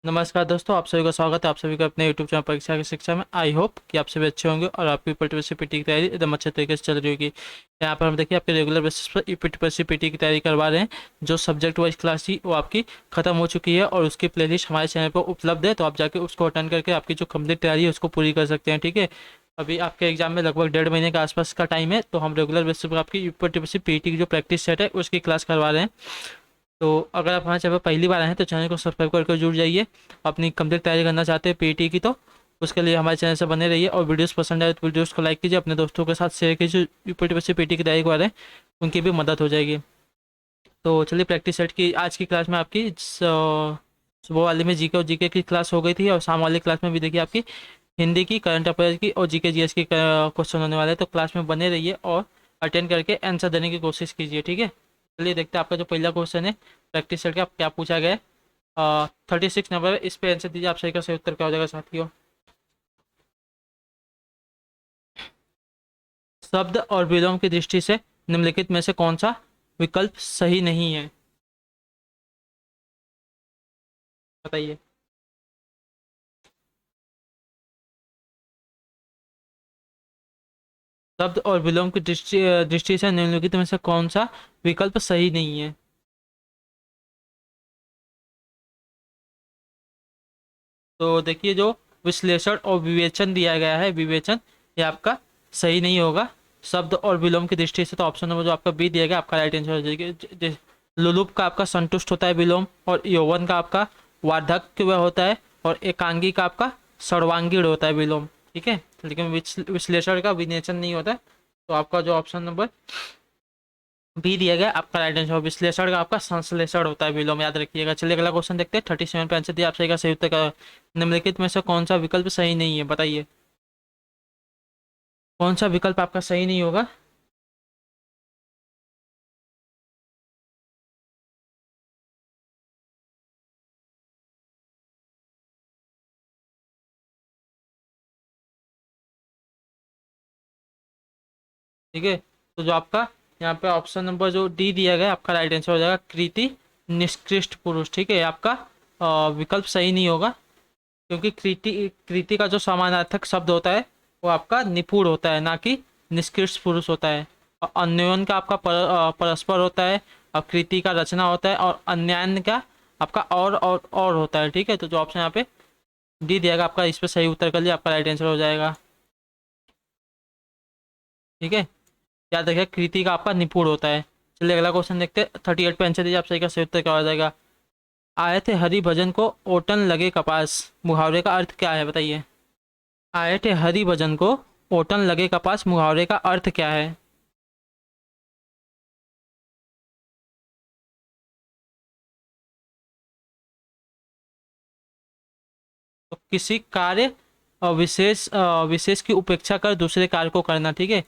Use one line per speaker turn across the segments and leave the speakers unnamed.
नमस्कार दोस्तों, आप सभी का स्वागत है आप सभी का अपने यूट्यूब चैनल परीक्षा की शिक्षा में। आई होप कि आप सभी अच्छे होंगे और आपकी यूपीएससी पीटी की तैयारी एकदम अच्छे तरीके से चल रही होगी। यहाँ पर हम देखिए आपके रेगुलर बेसिस पर यूपीएससी पीटी की तैयारी करवा रहे हैं। जो सब्जेक्ट वाइज क्लास थी वो आपकी खत्म हो चुकी है और उसकी प्लेलिस्ट हमारे चैनल पर उपलब्ध है, तो आप जाके उसको अटेंड करके आपकी जो कंप्लीट तैयारी है उसको पूरी कर सकते हैं। ठीक है, अभी आपके एग्जाम में लगभग 1.5 महीने के आसपास का टाइम है, तो हम रेगुलर बेसिस पर आपकी यूपीएससी पीटी की जो प्रैक्टिस सेट है उसकी क्लास करवा रहे हैं। तो अगर आप हमारे चैनल पर पहली बार आए हैं तो चैनल को सब्सक्राइब करके जुड़ जाइए। अपनी कंप्लीट तैयारी करना चाहते हैं पीटी की, तो उसके लिए हमारे चैनल से बने रहिए और वीडियोस पसंद आए तो वीडियोस को लाइक कीजिए, अपने दोस्तों के साथ शेयर कीजिए। यूपीटी से पीटी की तैयारी करवा रहे हैं, उनकी भी मदद हो जाएगी। तो चलिए, प्रैक्टिस सेट की आज की क्लास में आपकी सुबह वाले में जीके और जीके की क्लास हो गई थी, और शाम वाली क्लास में भी देखिए आपकी हिंदी की, करंट अफेयर की और जीके जीएस की क्वेश्चन होने वाले हैं। तो क्लास में बने रहिए और अटेंड करके आंसर देने की कोशिश कीजिए। ठीक है, चलिए देखते हैं आपका जो पहला क्वेश्चन है प्रैक्टिस सेट का क्या पूछा गया है। 36 नंबर है, इस पे आंसर दीजिए। आप सही का सही उत्तर क्या हो जाएगा साथियों। शब्द और विलोम की दृष्टि से निम्नलिखित में से कौन सा विकल्प सही नहीं है, बताइए। शब्द और विलोम की दृष्टि से निम्नलिखित में से कौन सा विकल्प सही नहीं है। तो देखिए, जो विश्लेषण और विवेचन दिया गया है, विवेचन, ये आपका सही नहीं होगा। शब्द और विलोम की दृष्टि से तो ऑप्शन नंबर जो आपका बी दिया गया आपका राइट आंसर हो जाएगा। लुलुप का आपका संतुष्ट होता है विलोम, और यौवन का आपका वार्धक्य वह होता है, और एकांगी का आपका सर्वांगीण होता है विलोम। ठीक है, लेकिन विश्लेषण का विवेचन नहीं होता है। तो आपका जो ऑप्शन नंबर बी दिया गया आपका राइट आंसर। विश्लेषण का आपका संश्लेषण होता है विलोम, याद रखिएगा। चलिए अगला क्वेश्चन देखते हैं। 37 पे आंसर दिया आप सही का सही उत्तर का निम्नलिखित में से कौन सा विकल्प सही नहीं है, बताइए। कौन सा विकल्प आपका सही नहीं होगा। ठीक है, तो जो आपका यहाँ पे ऑप्शन नंबर जो डी दिया गया आपका राइट आंसर हो जाएगा, कृति निष्कृष्ट पुरुष। ठीक है, आपका विकल्प सही नहीं होगा, क्योंकि कृति कृति का जो समानार्थक शब्द होता है वो आपका निपुण होता है, ना कि निष्कृष्ट पुरुष होता है। और अन्योन का आपका परस्पर होता है, और कृति का रचना होता है, और अन्यान का आपका और होता है। ठीक है, तो जो ऑप्शन यहाँ पे डी दिया गया आपका, इस पर सही उत्तर कर लिया, आपका राइट आंसर हो जाएगा। ठीक है, याद रखिए कृति का आपका निपुण होता है। चलिए अगला क्वेश्चन देखते हैं। 38 पे आंसर दीजिए, आप सही का सही उत्तर क्या हो जाएगा। आए थे हरि भजन को ओटन लगे कपास, मुहावरे का अर्थ क्या है, बताइए। आए थे हरि भजन को ओटन लगे कपास, मुहावरे का अर्थ क्या है। तो किसी कार्य विशेष की उपेक्षा कर दूसरे कार्य को करना। ठीक है,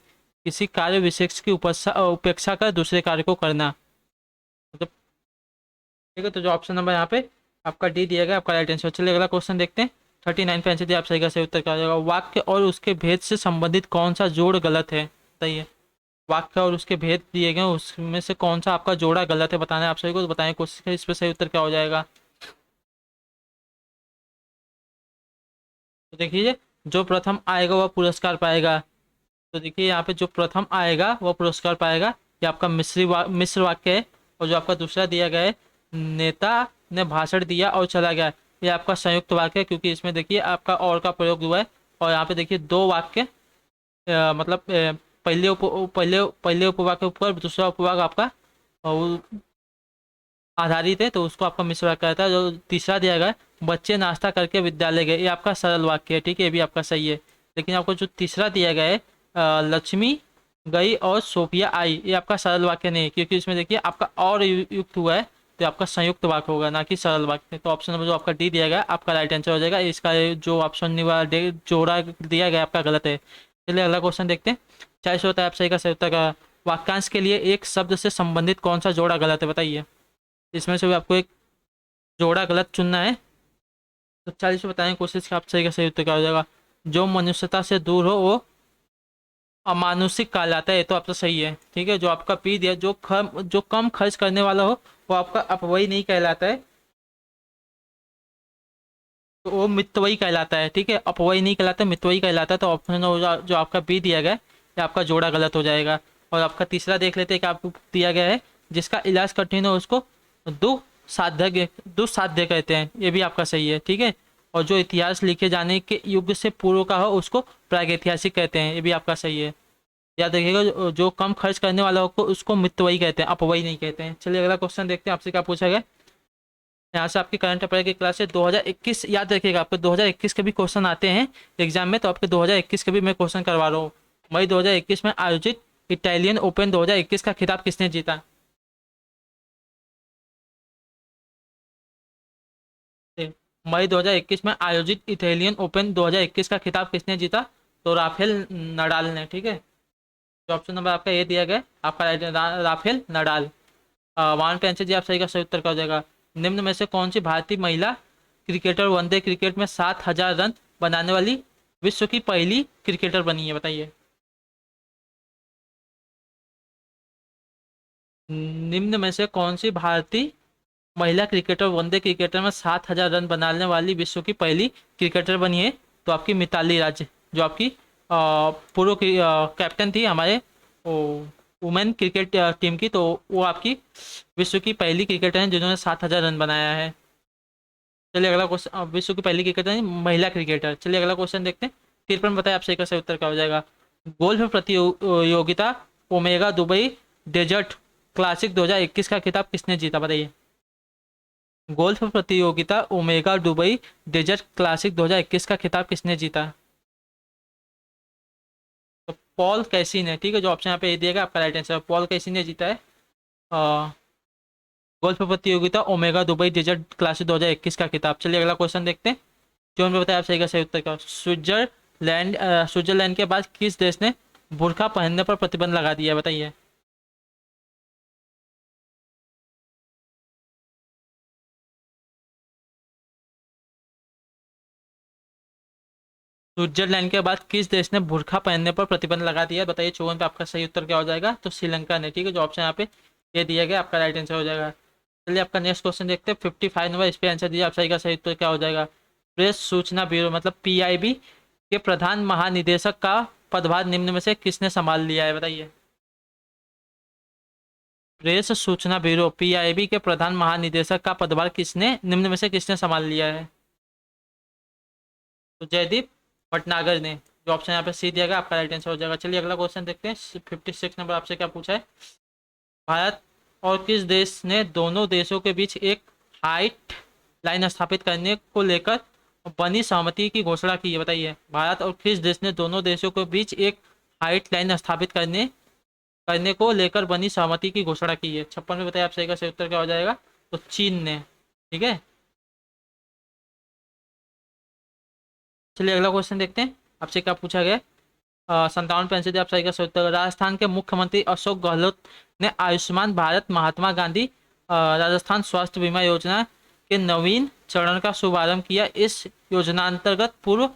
किसी कार्य विशेष की उपेक्षा कर दूसरे कार्य को करना। मतलब ठीक है, तो जो ऑप्शन नंबर यहाँ पे आपका डी दिया गया आपका राइट आंसर। चलिए अगला क्वेश्चन देखते हैं। 39 पे आंसर दिया, आप सही का सही उत्तर क्या हो जाएगा। वाक्य और उसके भेद से संबंधित कौन सा जोड़ गलत है, बताइए। वाक्य और उसके भेद दिए गए उसमें से कौन सा आपका जोड़ा गलत है, बताना है आप सभी को, तो बताएं कोशिश करें, इस पर सही उत्तर क्या हो जाएगा। तो देखिए, जो प्रथम आएगा वह पुरस्कार पाएगा। तो देखिए यहाँ पे जो प्रथम आएगा वह पुरस्कार पाएगा, ये आपका मिश्र वाक्य है। और जो आपका दूसरा दिया गया है, नेता ने भाषण दिया और चला गया, ये आपका संयुक्त वाक्य है, क्योंकि इसमें देखिए आपका और का प्रयोग हुआ है। और यहाँ पे देखिए दो वाक्य, मतलब पहले उपवाक्य के ऊपर दूसरा उपवाक्य आपका आधारित है, तो उसको आपका मिश्र वाक्य कहता है। जो तीसरा दिया गया है, बच्चे नाश्ता करके विद्यालय गए, ये आपका सरल वाक्य है। ठीक है, ये भी आपका सही है। लेकिन आपको जो तीसरा दिया गया है, लक्ष्मी गई और सोफिया आई, ये आपका सरल वाक्य नहीं है, क्योंकि इसमें देखिए आपका और युक्त हुआ है, तो आपका संयुक्त वाक्य होगा, ना कि सरल वाक्य। तो ऑप्शन नंबर जो आपका डी दिया गया आपका राइट आंसर हो जाएगा। इसका जो ऑप्शन जोड़ा दिया गया आपका गलत है। चलिए अगला क्वेश्चन देखते हैं। 40 होता है, आप सही का सही उत्तर का। वाक्यांश के लिए एक शब्द से संबंधित कौन सा जोड़ा गलत है, बताइए। इसमें से भी आपको एक जोड़ा गलत चुनना है। तो 40 में बताने की कोशिश की, आप सही का सही उत्तर क्या हो जाएगा। जो मनुष्यता से दूर हो वो अमानुषिक कहलाता है, ये तो आपका सही है। ठीक है, जो आपका पी दिया, जो कम खर्च करने वाला हो वो आपका अपव्यय नहीं कहलाता है। तो वो मितवई कहलाता है, ठीक है, अपवई नहीं कहलाता, मितवई कहलाता है। तो ऑप्शन जो आपका बी दिया गया है, ये आपका जोड़ा गलत हो जाएगा। और आपका तीसरा देख लेते हैं कि आपको दिया गया है, जिसका इलाज कठिन हो उसको दुसाध्य कहते हैं, ये भी आपका सही है, ठीक है। और जो इतिहास लिखे जाने के युग से पूर्व का हो उसको प्रागैतिहासिक कहते हैं, ये भी आपका सही है। याद रखिएगा, जो कम खर्च करने वाला हो उसको मितवई कहते हैं, अपवई नहीं कहते हैं। चलिए अगला क्वेश्चन देखते हैं आपसे क्या पूछा गया। यहाँ से आपकी करंट अफेयर की क्लास है 2021, याद रखिएगा आपके 2021 के भी क्वेश्चन आते हैं एग्जाम में, तो आपके 2021 के भी मैं क्वेश्चन करवा रहा हूँ। मई 2021 में आयोजित इटालियन ओपन 2021 का खिताब किसने जीता? मई 2021 में आयोजित इटालियन ओपन 2021 का खिताब किसने जीता? तो राफेल नडाल ने, ठीक है। तो ऑप्शन नंबर आपका ये दिया गया, आपका राफेल नडाल। वाहन पे आंसर जी आप सही का सही उत्तर का हो जाएगा। निम्न में से कौन सी भारतीय महिला क्रिकेटर वनडे क्रिकेट में 7,000 रन बनाने वाली विश्व की पहली क्रिकेटर बनी है, बताइए। निम्न में से कौन सी भारतीय महिला क्रिकेटर वनडे क्रिकेटर में 7,000 रन बनाने वाली विश्व की पहली क्रिकेटर बनी है? तो आपकी मिताली राज, जो आपकी पूर्व कैप्टन थी हमारे वुमेन क्रिकेट टीम की, तो वो आपकी विश्व की पहली क्रिकेटर हैं जिन्होंने 7,000 रन बनाया है। चलिए अगला क्वेश्चन, विश्व की पहली क्रिकेटर है महिला क्रिकेटर। चलिए अगला क्वेश्चन देखते हैं। 53 बताए आपसे का सही उत्तर क्या हो जाएगा। गोल्फ प्रतियोगिता ओमेगा दुबई डेजर्ट क्लासिक 2021 का खिताब किसने जीता, बताइए। गोल्फ प्रतियोगिता ओमेगा दुबई डेजर्ट क्लासिक 2021 का खिताब किसने जीता? तो पॉल कैसी ने, ठीक है, जो ऑप्शन यहाँ पे दिएगा आपका राइट आंसर, पॉल कैसी ने जीता है गोल्फ प्रतियोगिता ओमेगा दुबई डेजर्ट क्लासिक 2021 का खिताब। चलिए अगला क्वेश्चन देखते हैं। जो हमें बताया आप सही का सही उत्तर का। स्विट्जरलैंड के बाद किस देश ने बुर्का पहनने पर प्रतिबंध लगा दिया है, बताइए। स्विट्जरलैंड के बाद किस देश ने बुर्का पहनने पर प्रतिबंध लगा दिया है, बताइए। 54 पे आपका सही उत्तर क्या हो जाएगा। तो श्रीलंका ने, ठीक है, जो ऑप्शन यहाँ पे ये दिया गया आपका राइट आंसर हो जाएगा। चलिए आपका नेक्स्ट क्वेश्चन देखते हैं। 55 नंबर, इस पे आंसर दिया आप सही का सही उत्तर क्या हो जाएगा। प्रेस सूचना ब्यूरो मतलब पीआईबी के प्रधान महानिदेशक का पदभार निम्न में से किसने संभाल लिया है, बताइए। प्रेस सूचना ब्यूरो पीआईबी के प्रधान महानिदेशक का पदभार किसने निम्न में से किसने संभाल लिया है? तो जयदीप भटनागर ने, जो ऑप्शन यहाँ पे सी दिया गया आपका राइट आंसर हो जाएगा। चलिए अगला क्वेश्चन देखते हैं। 56 नंबर आपसे क्या पूछा है। भारत और किस देश ने दोनों देशों के बीच एक हाइट लाइन स्थापित करने को लेकर बनी सहमति की घोषणा की है, बताइए। भारत और किस देश ने दोनों देशों के बीच एक हाइट लाइन स्थापित करने करने को लेकर बनी सहमति की घोषणा की है? 56 में बताइए आप सही का सही उत्तर क्या हो जाएगा। तो चीन ने, ठीक है। चलिए अगला क्वेश्चन देखते हैं आपसे क्या पूछा गया। 57 पे आप सही का सही उत्तर। राजस्थान के मुख्यमंत्री अशोक गहलोत ने आयुष्मान भारत महात्मा गांधी राजस्थान स्वास्थ्य बीमा योजना के नवीन चरण का शुभारंभ किया। इस योजनांतर्गत पूर्व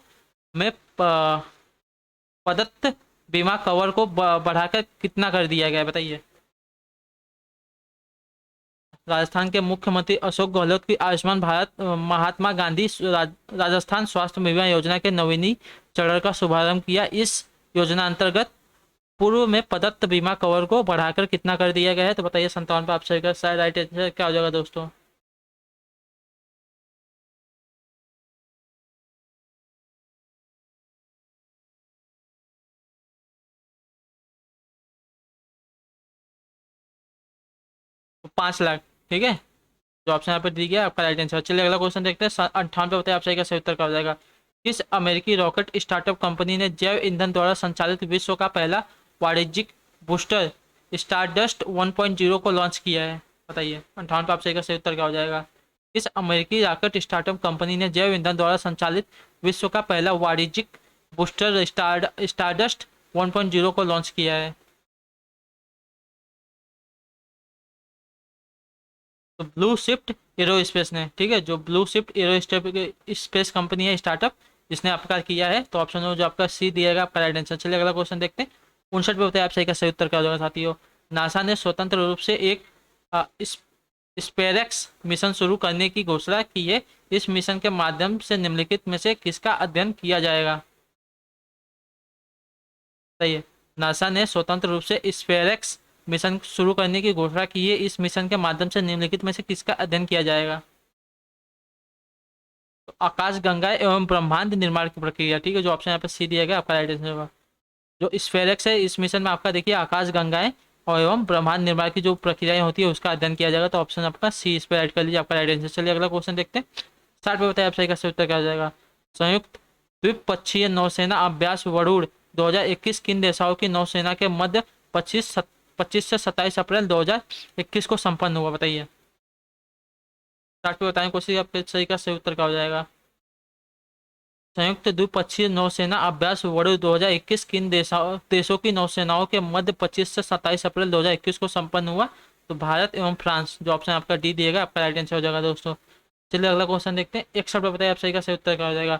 में प्रदत्त बीमा कवर को बढ़ाकर कितना कर दिया गया है, बताइए। राजस्थान के मुख्यमंत्री अशोक गहलोत की आयुष्मान भारत महात्मा गांधी राजस्थान स्वास्थ्य बीमा योजना के नवीनीकरण का शुभारंभ किया। इस योजना अंतर्गत पूर्व में प्रदत्त बीमा कवर को बढ़ाकर कितना कर दिया गया है, तो बताइए। 57 पे आप सही का शायद राइट आंसर क्या हो जाएगा दोस्तों। तो 5 लाख, ठीक है, जो ऑप्शन यहाँ पे दी गया आपका राइट आंसर। चलिए अगला क्वेश्चन देखते हैं। 58 पे बताइए आप सही का सही उत्तर क्या हो जाएगा। किस अमेरिकी रॉकेट स्टार्टअप कंपनी ने जैव ईंधन द्वारा संचालित विश्व का पहला वाणिज्यिक बूस्टर स्टारडस्ट 1.0 को लॉन्च किया है, बताइए। 58 पे आप सही का सही उत्तर क्या हो जाएगा। किस अमेरिकी रॉकेट स्टार्टअप कंपनी ने जैव ईंधन द्वारा संचालित विश्व का पहला वाणिज्यिक बूस्टर स्टारडस्ट 1.0 को लॉन्च किया है? तो ब्लू शिफ्ट एरोस्पेस ने, ठीक है, जो blue shift arrow space company है स्टार्टअप, जिसने आपका किया है। तो ऑप्शन जो आपका सी दिएगा आपका राइट आंसर। चलिए अगला क्वेश्चन देखते हैं। 59 पे बताइए आप सही का सही उत्तर क्या हो जाएगा साथियों। नासा ने स्वतंत्र रूप से एक स्पेरेक्स मिशन शुरू करने की घोषणा की है। इस मिशन के माध्यम से निम्नलिखित में से किसका अध्ययन किया जाएगा? सही है, नासा ने स्वतंत्र रूप से स्पेरेक्स मिशन शुरू करने की घोषणा की है। इस मिशन के माध्यम से निम्नलिखित में से किसका अध्ययन किया जाएगा? तो आकाश गंगा एवं ब्रह्मांड निर्माण की प्रक्रिया, ठीक है, जो ऑप्शन यहाँ पे सी दिया गया आपका राइट आंसर होगा। जो स्फेरेक्स है, इस मिशन में आपका देखिए आकाश गंगाएं और एवं ब्रह्मांड निर्माण की जो प्रक्रियाएं होती है उसका अध्ययन किया जाएगा। तो ऑप्शन आपका सी इस पर ऐड कर लीजिए, आपका राइट आंसर। चलिए अगला क्वेश्चन देखते हैं। 60 पे बताइए आप सही का सही उत्तर क्या हो जाएगा। संयुक्त द्वीपक्षीय नौसेना अभ्यास वरुण 2021 किन देशों की नौसेना के मध्य 25 से 27 अप्रैल 2021 को संपन्न हुआ? बताइए। 60 पे बताएं क्वेश्चन, आपके सही का सही उत्तर क्या हो जाएगा। संयुक्त द्विपक्षीय नौसेना अभ्यास वरुण 2021 किन देशों की नौसेनाओं के मध्य 25 से 27 अप्रैल 2021 को संपन्न हुआ? तो भारत एवं फ्रांस, जो ऑप्शन आपका डी दिएगा आपका राइट आंसर हो जाएगा दोस्तों। चलिए अगला क्वेश्चन देखते हैं। 61 पे बताइए आप सही का सही उत्तर क्या हो जाएगा।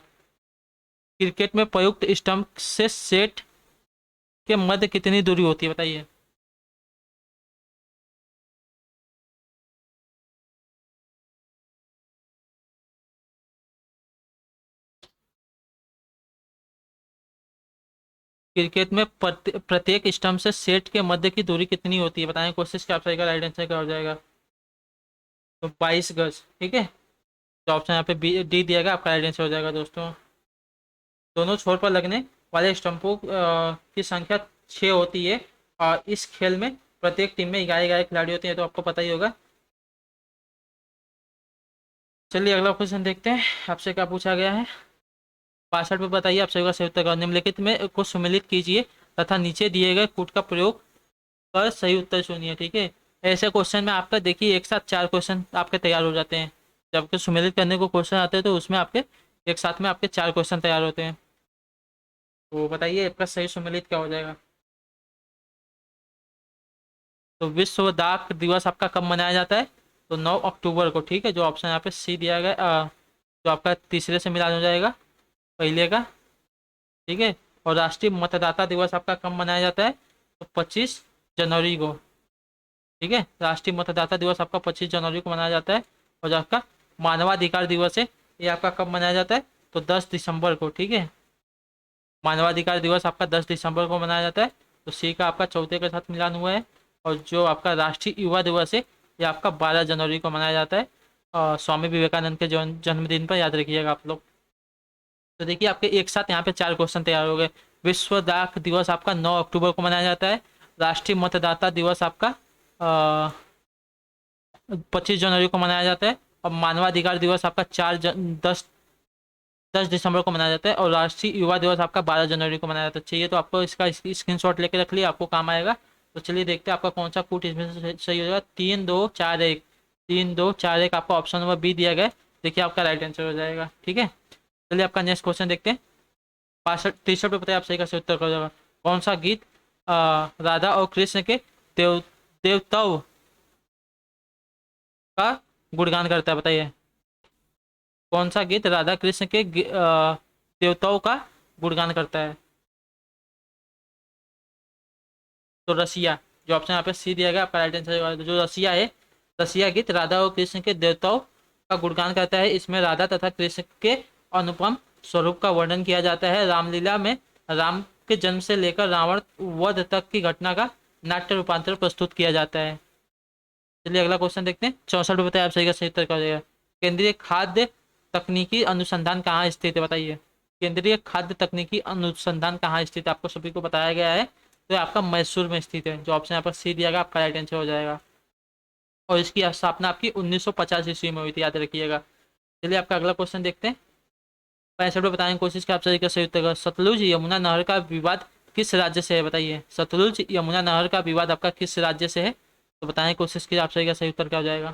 क्रिकेट में प्रयुक्त स्टंप से सेट के मध्य कितनी दूरी होती है? बताइए। क्रिकेट में प्रत्येक स्टंप से सेट के मध्य की दूरी कितनी होती है? बताएं कोशिश क्या आप सही का राइट आंसर क्या हो जाएगा। तो 22 गज, ठीक है। तो ऑप्शन यहाँ पे बी डी दिया गया आपका राइट आंसर हो जाएगा दोस्तों। दोनों छोर पर लगने वाले स्टंपों की संख्या 6 होती है और इस खेल में प्रत्येक टीम में 11 खिलाड़ी होते हैं, तो आपको पता ही होगा। चलिए अगला क्वेश्चन देखते हैं, आपसे क्या पूछा गया है। 62 पे बताइए आप सही का सही उत्तर। निम्नलिखित में को सम्मिलित कीजिए तथा नीचे दिए गए कूट का प्रयोग कर सही उत्तर चुनिए, ठीक है। ऐसे क्वेश्चन में आपका देखिए एक साथ 4 क्वेश्चन आपके तैयार हो जाते हैं। जब आपके सम्मिलित करने को क्वेश्चन आते हैं तो उसमें आपके एक साथ में आपके 4 क्वेश्चन तैयार होते हैं। तो बताइए आपका सही सम्मिलित क्या हो जाएगा। तो विश्व डाक दिवस आपका कब मनाया जाता है? तो 9 अक्टूबर को, ठीक है, जो ऑप्शन यहाँ पे सी दिया गया जो आपका तीसरे से मिलान हो जाएगा पहले का, ठीक है। और राष्ट्रीय मतदाता दिवस आपका कब मनाया जाता है? तो 25 जनवरी को, ठीक है। राष्ट्रीय मतदाता दिवस आपका 25 जनवरी को मनाया जाता है। और जो आपका मानवाधिकार दिवस है ये आपका कब मनाया जाता है? तो 10 दिसंबर को, ठीक है। मानवाधिकार दिवस आपका 10 दिसंबर को मनाया जाता है। तो सी का आपका चौथे के साथ मिलान हुआ है। और जो आपका राष्ट्रीय युवा दिवस है ये आपका 12 जनवरी को मनाया जाता है। स्वामी विवेकानंद के जन्मदिन पर, याद रखिएगा आप लोग। तो देखिए आपके एक साथ यहाँ पे 4 क्वेश्चन तैयार हो गए। विश्व डाक दिवस आपका 9 अक्टूबर को मनाया जाता है। राष्ट्रीय मतदाता दिवस आपका 25 जनवरी को मनाया जाता है। और मानवाधिकार दिवस आपका 10 दिसंबर को मनाया जाता है। और राष्ट्रीय युवा दिवस आपका 12 जनवरी को मनाया जाता है। चाहिए तो आपको इसका स्क्रीनशॉट लेके रख लिया, आपको काम आएगा। तो चलिए देखते हैं आपका कौन सा कूट इसमें से सही हो जाएगा। 3 2 4 1, 3 2 4 1 आपका ऑप्शन नंबर बी दिया गया है। देखिए आपका राइट आंसर हो जाएगा, ठीक है। चलिए आपका नेक्स्ट क्वेश्चन देखते हैं। 63 पे बताइए आप सही का सही उत्तर कर जाएगा। कौन सा गीत राधा और कृष्ण के देवताओं का गुणगान करता है? बताइए। कौन सा गीत राधा कृष्ण के देवताओं का गुणगान करता है? तो रसिया, जो ऑप्शन यहाँ पे सी दिया गया आपका राइट आंसर। जो रसिया है, रसिया गीत राधा और कृष्ण के देवताओं का गुणगान करता है। इसमें राधा तथा कृष्ण के अनुपम स्वरूप का वर्णन किया जाता है। रामलीला में राम के जन्म से लेकर रावण वध तक की घटना का नाट्य रूपांतर प्रस्तुत किया जाता है। चलिए अगला क्वेश्चन देखते हैं। 64 पे बताइए आप सही का सही उत्तर क्या हो जाएगा। केंद्रीय खाद्य तकनीकी अनुसंधान कहाँ स्थित है? बताइए। केंद्रीय खाद्य तकनीकी अनुसंधान कहाँ स्थित है? आपको सभी को बताया गया है। तो आपका मैसूर में स्थित है, जो ऑप्शन यहाँ पर सी दिया गया आपका राइट आंसर हो जाएगा। और इसकी स्थापना आपकी 1950 ईस्वी में हुई थी, याद रखिएगा। चलिए आपका अगला क्वेश्चन देखते हैं। 65 में बताने की कोशिश की आप सही का सही उत्तर। सतलुज यमुना नहर का विवाद किस राज्य से है? बताइए। सतलुज यमुना नहर का विवाद आपका किस राज्य से है? तो बताने की कोशिश की आप सही का सही उत्तर क्या हो जाएगा।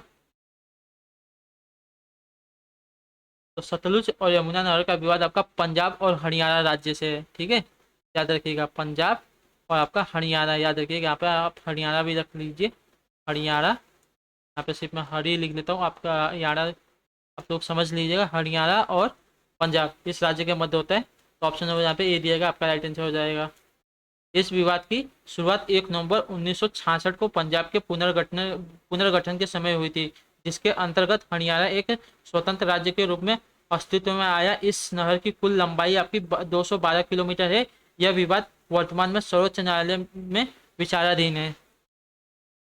तो सतलुज और यमुना नहर का विवाद आपका पंजाब और हरियाणा राज्य से है, ठीक है। याद रखिएगा पंजाब और आपका हरियाणा, याद रखिएगा। यहाँ पे आप हरियाणा भी रख लीजिए, हरियाणा। यहाँ पे सिर्फ मैं हरी लिख लेता हूँ, आपका हरियाणा आप लोग समझ लीजिएगा। हरियाणा और पंजाब इस राज्य के मध्य होता है। तो ऑप्शन नंबर यहाँ पे ए दिएगा, आपका राइट आंसर हो जाएगा। इस विवाद की शुरुआत 1 नवंबर 1966 को पंजाब के पुनर्गठन के समय हुई थी। जिसके अंतर्गत हरियाणा एक स्वतंत्र राज्य के रूप में अस्तित्व में आया। इस नहर की कुल लंबाई आपकी 212 किलोमीटर है। यह विवाद वर्तमान में सर्वोच्च न्यायालय में विचाराधीन है।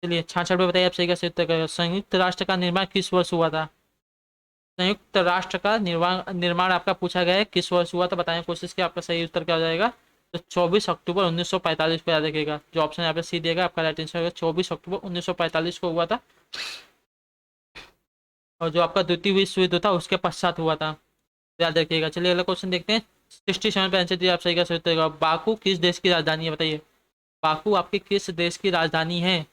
चलिए 66 पे बताइए आप सही का सही उत्तर करेगा। संयुक्त राष्ट्र का निर्माण किस वर्ष हुआ था? संयुक्त राष्ट्र का निर्माण आपका पूछा गया है किस वर्ष हुआ था, बताएं कोशिश की, आपका सही उत्तर क्या हो जाएगा? तो 24 अक्टूबर 1945 को याद रखिएगा। जो ऑप्शन यहाँ पे सी दिएगा आपका राइट आंसर होगा, 24 अक्टूबर 1945 को हुआ था। और जो आपका द्वितीय विश्व युद्ध था उसके पश्चात हुआ था, याद रखिएगा। चलिए अगला क्वेश्चन देखते हैं। 67 पे आंसर दिया आप सही का सही उत्तर होगा। बाकू किस देश की राजधानी है, बताइए। बाकू आपके किस देश की राजधानी है?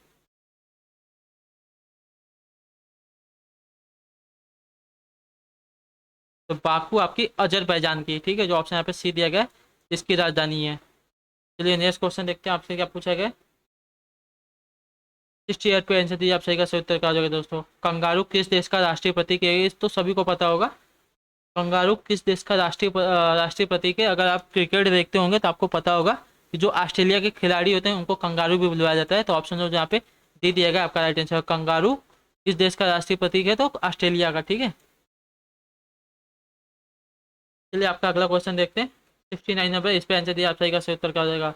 तो बाकू आपकी अजरबैजान की, ठीक है। जो ऑप्शन यहाँ पे सी दिया गया है, इसकी राजधानी है। चलिए नेक्स्ट क्वेश्चन देखते हैं आपसे क्या पूछा गया। 68 पे आंसर दीजिए आप सही का सही उत्तर क्या हो जाएगा दोस्तों। कंगारू किस देश का राष्ट्रीय प्रतीक है? ये तो सभी को पता होगा। कंगारू किस देश का राष्ट्रीय प्रतीक है? अगर आप क्रिकेट देखते होंगे तो आपको पता होगा कि जो ऑस्ट्रेलिया के खिलाड़ी होते हैं उनको कंगारू भी बुलवाया जाता है। तो ऑप्शन जो यहाँ पे दे दिया गया आपका राइट आंसर। कंगारू किस देश का राष्ट्रीय प्रतीक है? तो ऑस्ट्रेलिया का, ठीक है। चलिए आपका अगला क्वेश्चन देखते हैं। 69 नंबर, इस पे आंसर दिया आप सही का सही उत्तर क्या हो जाएगा।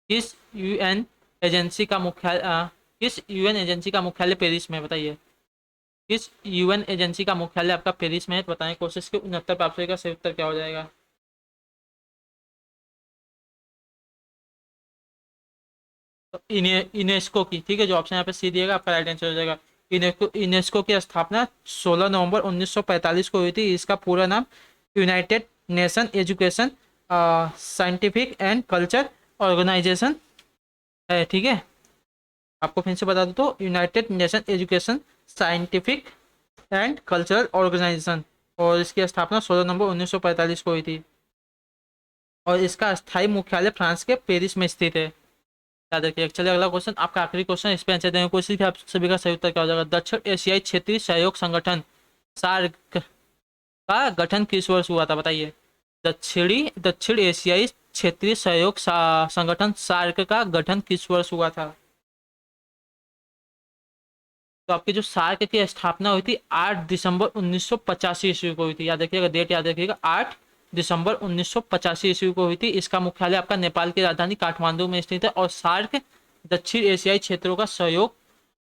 किस यूएन एजेंसी का मुख्यालय किस यूएन एजेंसी का मुख्यालय पेरिस में है, बताइए। किस यूएन एजेंसी का मुख्यालय आपका पेरिस में है, तो बताएं कोशिश के 69 पे आप सही का सही उत्तर क्या हो जाएगा। तो यूनेस्को की, ठीक है। जो ऑप्शन यहाँ पे सी दिएगा आपका राइट आंसर हो जाएगा। यूनेस्को की स्थापना 16 नवंबर 1945 को हुई थी। इसका पूरा नाम United Nation Education Scientific and Culture Organization है, ठीक है। आपको फिर से बता दूं तो United Nation Education Scientific and Cultural Organization, और इसकी स्थापना 16 नवंबर 1945 को हुई थी। और इसका स्थायी मुख्यालय फ्रांस के पेरिस में स्थित है, याद रखिए। चलिए अगला क्वेश्चन, आपका आखिरी क्वेश्चन, इस पे आंसर देने की कोशिश की। आप सभी का सही उत्तर क्या हो जाएगा। दक्षिण एशियाई क्षेत्रीय सहयोग संगठन सार्क का गठन किस वर्ष हुआ था, बताइए। दक्षिण एशियाई क्षेत्रीय सहयोग संगठन सार्क का गठन किस वर्ष हुआ था? तो आपकी जो सार्क की स्थापना हुई थी 8 दिसंबर 1985 ईस्वी को हुई थी, याद रखिएगा, डेट याद रखिएगा, 8 दिसंबर 1985 ईस्वी को हुई थी। इसका मुख्यालय आपका नेपाल की राजधानी काठमांडू में स्थित है। और सार्क दक्षिण एशियाई क्षेत्रों का सहयोग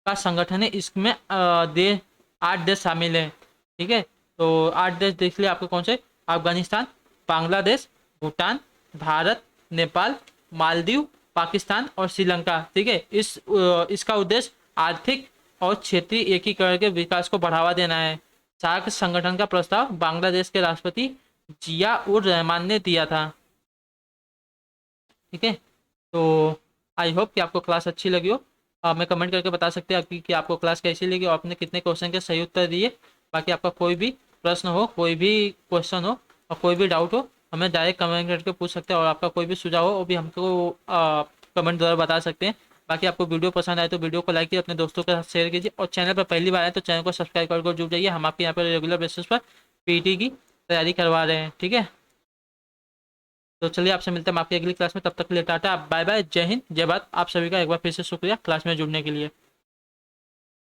का संगठन है। इसमें 8 देश शामिल है, ठीक है। तो 8 देश देख लिया आपको कौन से। अफगानिस्तान, बांग्लादेश, भूटान, भारत, नेपाल, मालदीव, पाकिस्तान और श्रीलंका, ठीक है। इसका उद्देश्य आर्थिक और क्षेत्रीय एकीकरण के विकास को बढ़ावा देना है। सार्क संगठन का प्रस्ताव बांग्लादेश के राष्ट्रपति जिया उर रहमान ने दिया था, ठीक है। तो आई होप कि आपको क्लास अच्छी लगी हो। आप हमें कमेंट करके बता सकते हैं कि आपको क्लास कैसी लगी और आपने कितने क्वेश्चन के सही उत्तर दिए। बाकी आपका कोई भी प्रश्न हो, कोई भी क्वेश्चन हो और कोई भी डाउट हो, हमें डायरेक्ट कमेंट करके पूछ सकते हैं। और आपका कोई भी सुझाव हो वो भी हमको कमेंट द्वारा बता सकते हैं। बाकी आपको वीडियो पसंद आए तो वीडियो को लाइक कीजिए, अपने दोस्तों के साथ शेयर कीजिए। और चैनल पर पहली बार आए तो चैनल को सब्सक्राइब करके जुड़ जाइए। हम आपके यहाँ पर रेगुलर बेसिस पर पीटी की तैयारी करवा रहे हैं, ठीक है। तो चलिए आपसे मिलते हैं हम आपकी अगली क्लास में। तब तक के लिए टाटा, बाय बाय, जय हिंद, जय भारत। आप सभी का एक बार फिर से शुक्रिया क्लास में जुड़ने के लिए।